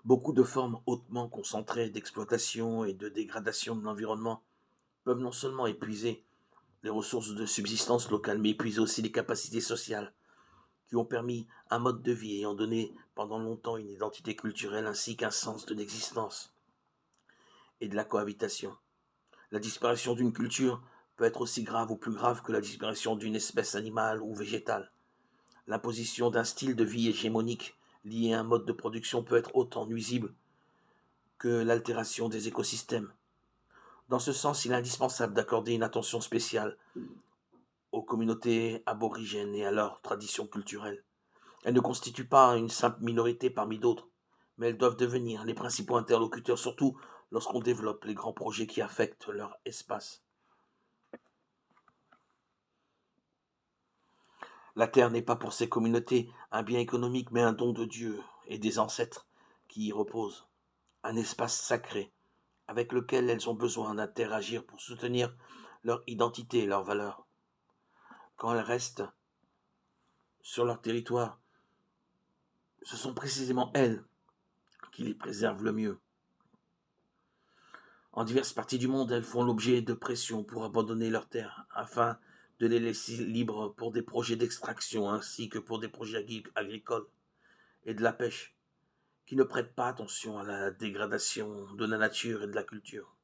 Beaucoup de formes hautement concentrées d'exploitation et de dégradation de l'environnement peuvent non seulement épuiser les ressources de subsistance locales, mais épuiser aussi les capacités sociales qui ont permis un mode de vie ayant donné pendant longtemps une identité culturelle ainsi qu'un sens de l'existence et de la cohabitation. La disparition d'une culture peut être aussi grave ou plus grave que la disparition d'une espèce animale ou végétale. L'imposition d'un style de vie hégémonique lié à un mode de production peut être autant nuisible que l'altération des écosystèmes. Dans ce sens, il est indispensable d'accorder une attention spéciale aux communautés aborigènes et à leurs traditions culturelles. Elles ne constituent pas une simple minorité parmi d'autres, mais elles doivent devenir les principaux interlocuteurs, surtout lorsqu'on développe les grands projets qui affectent leur espace. La terre n'est pas pour ces communautés un bien économique, mais un don de Dieu et des ancêtres qui y reposent, un espace sacré avec lequel elles ont besoin d'interagir pour soutenir leur identité et leurs valeurs. Quand elles restent sur leur territoire, ce sont précisément elles qui les préservent le mieux. En diverses parties du monde, elles font l'objet de pressions pour abandonner leurs terres afin de les laisser libres pour des projets d'extraction ainsi que pour des projets agricoles et de la pêche qui ne prêtent pas attention à la dégradation de la nature et de la culture.